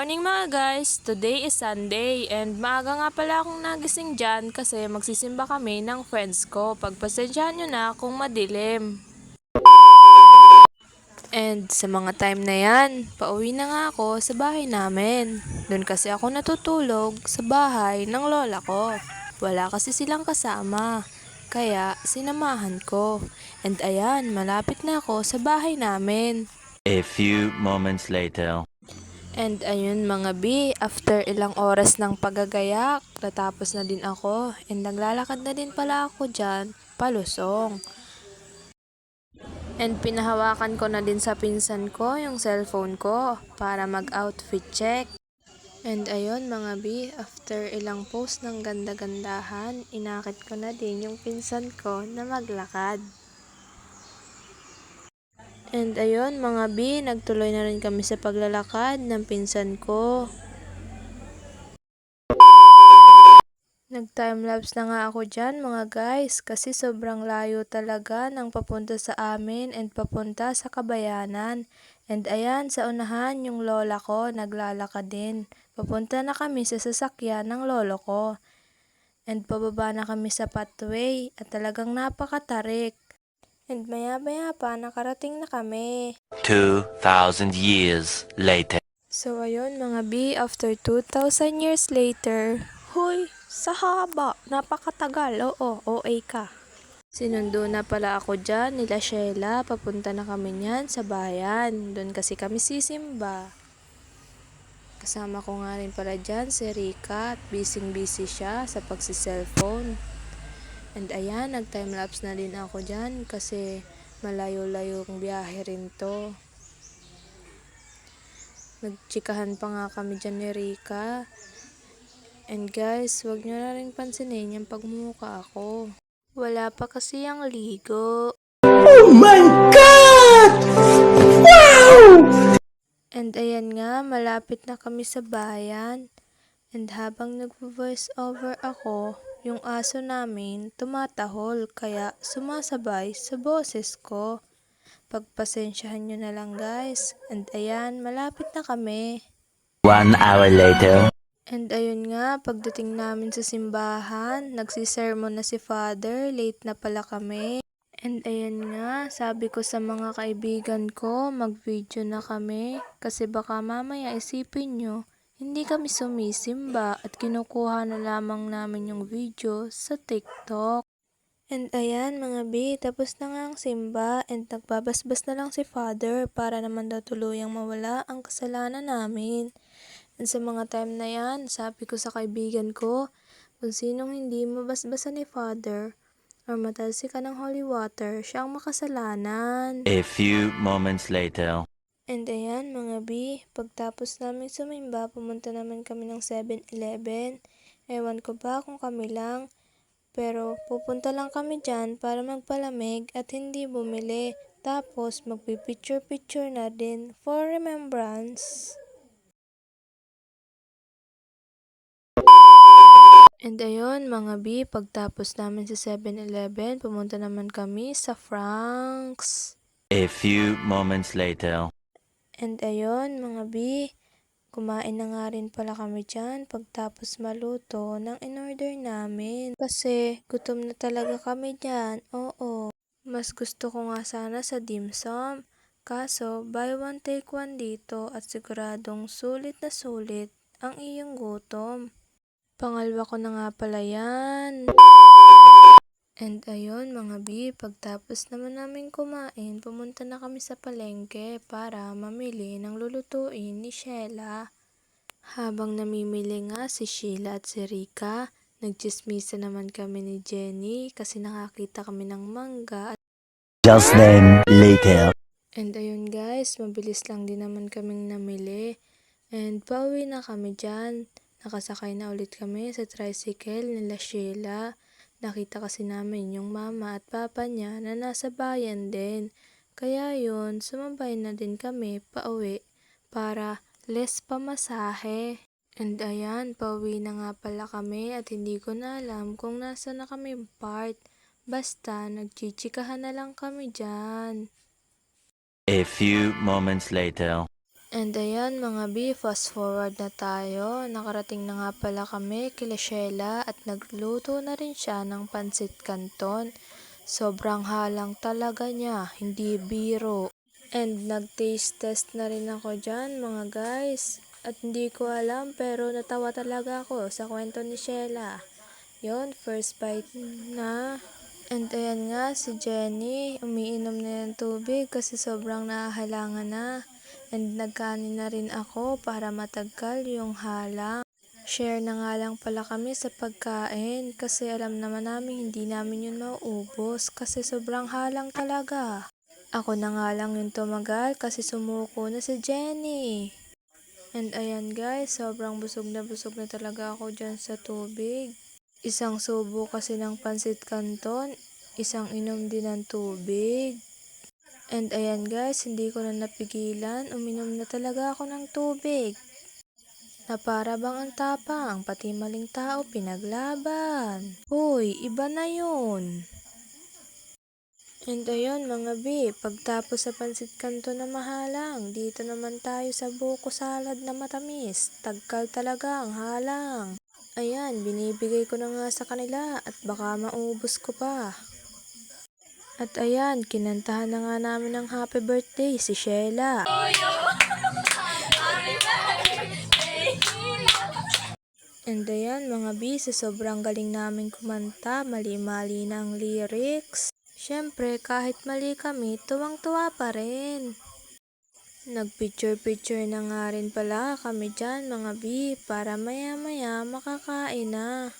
morning mga guys! Today is Sunday and maaga nga pala akong nagising dyan kasi magsisimba kami ng friends ko. Pagpasensyahan nyo na kung madilim. And sa mga time na yan, pauwi na nga ako sa bahay namin. Doon kasi ako natutulog sa bahay ng lola ko. Wala kasi silang kasama. Kaya sinamahan ko. And ayan, malapit na ako sa bahay namin. A few moments later. And ayun mga B, after ilang oras ng paggagayak, natapos na din ako. And naglalakad na din pala ako dyan, palusong. And pinahawakan ko na din sa pinsan ko yung cellphone ko para mag-outfit check. And ayun mga B, after ilang post ng ganda-gandahan, inakit ko na din yung pinsan ko na maglakad. And ayun mga B, nagtuloy na rin kami sa paglalakad ng pinsan ko. Nag-timelapse na nga ako dyan mga guys kasi sobrang layo talaga ng papunta sa amin and papunta sa Kabayanan. And ayan, sa unahan yung lola ko naglalakad din. Papunta na kami sa sasakyan ng lolo ko. And pababa na kami sa pathway at talagang napakatarik. And maya-maya pa nakarating na kami. 2,000 years later. So ayun mga B, after 2,000 years later, huy, sa haba, napakatagal, oo, OA ka. Sinundo na pala ako dyan, nila Sheila, papunta na kami niyan sa bayan, doon kasi kami sisimba. Kasama ko nga rin pala dyan si Rika at busy siya sa pagsi-cellphone. And ayan, nag-timelapse na din ako dyan kasi malayo-layo ang biyahe rin to. Nagchikahan pa nga kami dyan ni Rika. And guys, wag nyo na rin pansinin yung pagmumuka ako. Wala pa kasi ang ligo. Oh my God! Wow! And ayan nga, malapit na kami sa bayan. And habang nagvo-voice over ako, yung aso namin tumatahol kaya sumasabay sa boses ko. Pagpasensyahan nyo na lang guys. And ayan, malapit na kami. 1 hour later. And ayun nga, pagdating namin sa simbahan, nagsisermon na si Father, late na pala kami. And ayan nga, sabi ko sa mga kaibigan ko, mag-video na kami kasi baka mamaya isipin nyo, hindi kami sumisimba at kinukuha na lamang namin yung video sa TikTok. And ayan mga B, tapos na nga ang simba and nagbabasbas na lang si Father para naman daw tuluyang mawala ang kasalanan namin. And sa mga time na yan, sabi ko sa kaibigan ko, kung sinong hindi mabasbasan ni Father or matalsi ka ng holy water, siya ang makasalanan. A few moments later. And ayan mga B, pagtapos namin sumimba, pumunta naman kami ng 7-Eleven. Ewan ko ba kung kami lang, pero pupunta lang kami dyan para magpalamig at hindi bumili. Tapos magpipicture-picture na din for remembrance. And ayun mga B, pagtapos namin sa 7-Eleven, pumunta naman kami sa Frank's. A few moments later. And ayun mga B, kumain na nga rin pala kami dyan pagtapos maluto ng in-order namin. Kasi gutom na talaga kami dyan, oo. Mas gusto ko nga sana sa dim sum. Kaso buy one take one dito at siguradong sulit na sulit ang iyong gutom. Pangalawa ko na nga pala yan. And ayun mga B, pagtapos naman namin kumain, pumunta na kami sa palengke para mamili ng lulutuin ni Sheila. Habang namimili nga si Sheila at si Rika, nagtsismisa naman kami ni Jenny kasi nakakita kami ng mangga. Just then later. And ayun guys, mabilis lang din naman kaming namili. And pauwi na kami dyan. Nakasakay na ulit kami sa tricycle nila Sheila. Nakita kasi namin yung mama at papa niya na nasa bayan din. Kaya yun, sumabay na din kami pauwi para less pamasahe. And ayan, pauwi na nga pala kami at hindi ko na alam kung nasa na kami part. Basta nagchichikahan na lang kami dyan. A few moments later. And ayan mga B, fast forward na tayo. Nakarating na nga pala kami kila Sheila at nagluto na rin siya ng pansit canton. Sobrang halang talaga niya, hindi biro. And nag-taste test na rin ako dyan mga guys. At hindi ko alam pero natawa talaga ako sa kwento ni Sheila. Yon, first bite na. And ayan nga si Jenny, umiinom na ng tubig kasi sobrang nahahalangan na. And nagkanin na rin ako para matagkal yung halang. Share na nga lang pala kami sa pagkain kasi alam naman namin hindi namin yun mauubos kasi sobrang halang talaga. Ako na nga lang yung tumagal kasi sumuko na si Jenny. And ayan guys, sobrang busog na talaga ako dyan sa tubig. Isang subo kasi ng pansit canton, isang inom din ng tubig. And ayan guys, hindi ko na napigilan, uminom na talaga ako ng tubig. Na para bang ang tapang, pati maling tao pinaglaban. Hoy, iba na yun. And ayun mga B, pagtapos sa pansit canton na mahalang, dito naman tayo sa buko salad na matamis. Tagkal talaga ang halang. Ayan, binibigay ko na nga sa kanila at baka maubos ko pa. At ayan, kinantahan na nga namin ng happy birthday si Sheila. And ayan mga B, sa sobrang galing namin kumanta, mali-mali na ang lyrics. Syempre, kahit mali kami, tuwang-tuwa pa rin. Nagpicture-picture na nga rin pala kami dyan mga B, para maya-maya makakain na.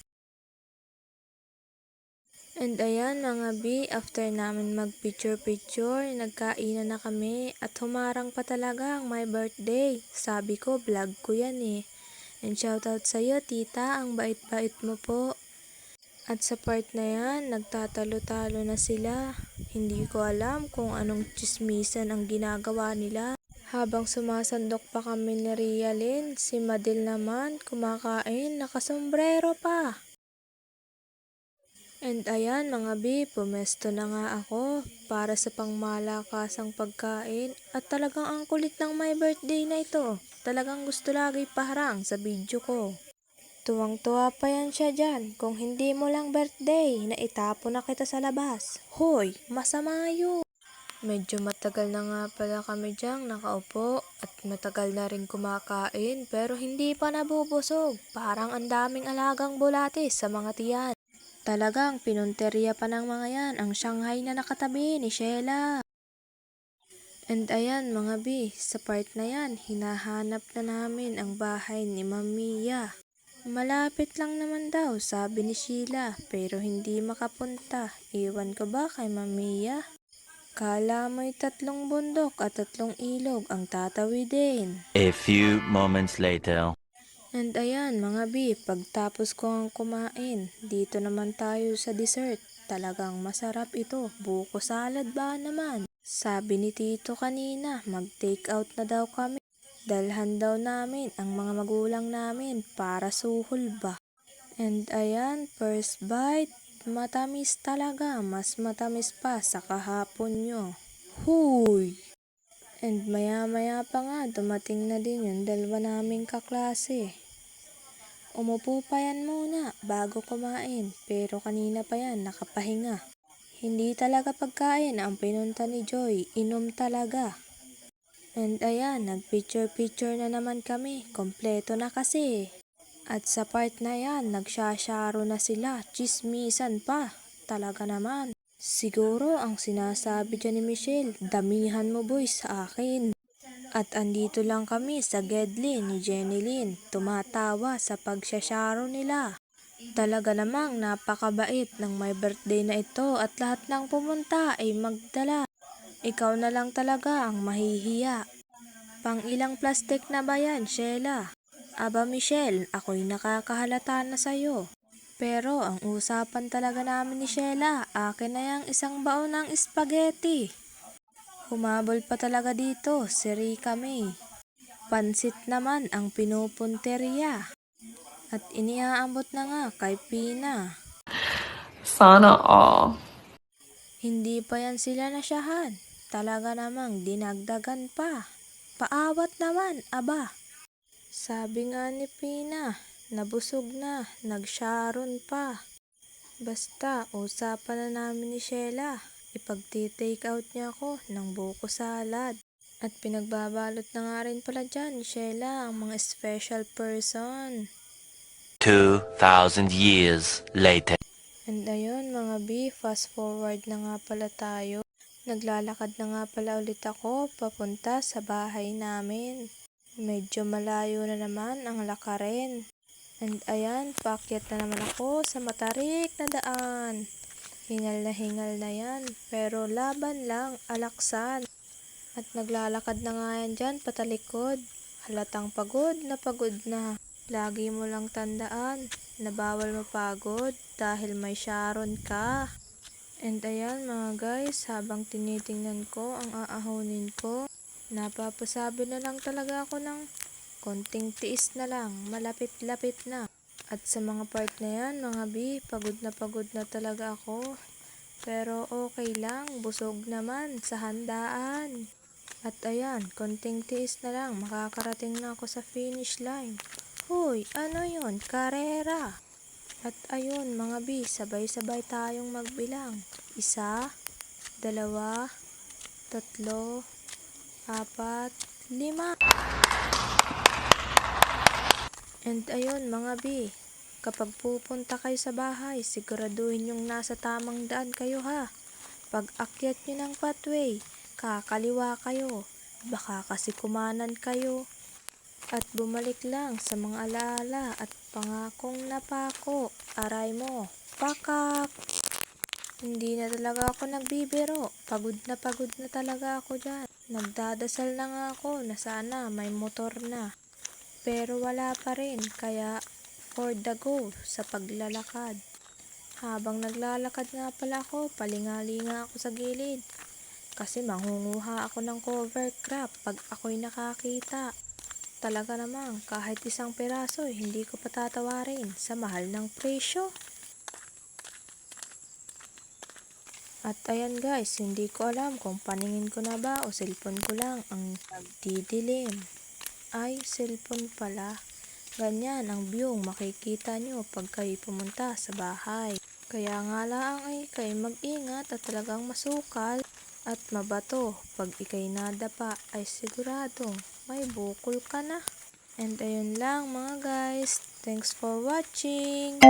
And ayan mga B, after namin mag-picture-picture, nagkainan na kami at humarang pa talaga ang my birthday. Sabi ko, vlog ko yan eh. And shoutout sa'yo tita, ang bait-bait mo po. At sa part na yan, nagtatalo-talo na sila. Hindi ko alam kung anong tsismisan ang ginagawa nila. Habang sumasandok pa kami ni Rialyn, si Madil naman kumakain, nakasombrero pa. And ayan mga B, pumesto na nga ako para sa pangmalakasang pagkain at talagang ang kulit ng my birthday na ito. Talagang gusto lagi paharang sa video ko. Tuwang-tuwa pa yan siya dyan, kung hindi mo lang birthday na itapo na kita sa labas. Hoy, masama yun. Medyo matagal na nga pala kami dyang nakaupo at matagal na rin kumakain pero hindi pa nabubusog. Parang ang daming alagang bulatis sa mga tiyan. Talagang pinunteriya pa ng mga yan ang Shanghai na nakatabi ni Sheila. And ayan mga B, sa part na yan, hinahanap na namin ang bahay ni Mamiya. Malapit lang naman daw, sabi ni Sheila, pero hindi makapunta. Iwan ko ba kay Mamiya? Kala mo'y 3 bundok at 3 ilog ang tatawidin. A few moments later. And ayan mga B, pagtapos ko ang kumain, dito naman tayo sa dessert. Talagang masarap ito, buko salad ba naman? Sabi ni Tito kanina, mag-take out na daw kami. Dalhan daw namin ang mga magulang namin para suhol ba. And ayan, first bite, matamis talaga, mas matamis pa sa kahapon nyo. Huy! And maya-maya pa nga, dumating na din yung dalawa naming kaklase. Umupo pa yan muna bago kumain, pero kanina pa yan nakapahinga. Hindi talaga pagkain ang pinunta ni Joy, inom talaga. And ayan, nagpicture-picture na naman kami, kompleto na kasi. At sa part na yan, nagsasyaro na sila, chismisan pa, talaga naman. Siguro ang sinasabi dyan ni Michelle, damihan mo boy sa akin. At andito lang kami sa Gedli ni Jenilyn, tumatawa sa pagsasyaro nila. Talaga namang napakabait ng my birthday na ito at lahat ng pumunta ay magdala. Ikaw na lang talaga ang mahihiya. Pang ilang plastic na ba yan, Sheila? Aba Michelle, ako'y nakakahalata na sa'yo. Pero ang usapan talaga namin ni Sheila, akin na yung isang baon ng spaghetti. Humabol pa talaga dito si Rika May. Pansit naman ang pinupunteriya. At iniaambot na nga kay Pina. Sana all. Hindi pa yan sila nasyahan. Talaga namang dinagdagan pa. Paawat naman, aba. Sabi nga ni Pina, nabusog na, nag-Sharon pa. Basta, usapan na namin ni Sheila. Ipagti-take out niya ako ng buko salad. At pinagbabalot na nga rin pala dyan ni Sheila ang mga special person. 2,000 years later. And ayun mga B, fast forward na nga pala tayo. Naglalakad na nga pala ulit ako papunta sa bahay namin. Medyo malayo na naman ang lakarin. And ayan, paakyat na naman ako sa matarik na daan. Hingal na yan, pero laban lang, alaksan. At naglalakad na nga yan dyan patalikod. Halatang pagod na. Lagi mo lang tandaan na bawal mapagod dahil may Sharon ka. And ayan mga guys, habang tinitingnan ko ang aahonin ko, napapasabi na lang talaga ako ng konting tiis na lang, malapit-lapit na. At sa mga part na yan mga B, pagod na talaga ako. Pero okay lang, busog naman sa handaan. At ayan, konting tiis na lang, makakarating na ako sa finish line. Hoy, ano yon? Karera! At ayun mga B, sabay-sabay tayong magbilang. 1, 2, 3, 4, 5. And ayun mga B, kapag pupunta kayo sa bahay, siguraduhin yung nasa tamang daan kayo ha. Pag akyat nyo ng pathway, kakaliwa kayo. Baka kasi kumanan kayo. At bumalik lang sa mga alaala at pangakong napako. Aray mo, pakak! Hindi na talaga ako nagbibiro. Pagod na talaga ako dyan. Nagdadasal na nga ako na sana may motor na. Pero wala pa rin, kaya for the go sa paglalakad. Habang naglalakad nga pala ako, palingali-nga ako sa gilid. Kasi mangunguha ako ng cover crop pag ako'y nakakita. Talaga namang kahit isang piraso hindi ko patatawarin sa mahal ng presyo. At ayan guys, hindi ko alam kung paningin ko na ba o cellphone ko lang ang nagdidilim. Ay, cellphone pala. Ganyan ang view makikita nyo pag kayo pumunta sa bahay. Kaya nga lang ay kayo mag-ingat at talagang masukal at mabato. Pag ikay nadapa ay siguradong may bukol ka na. And ayun lang mga guys. Thanks for watching.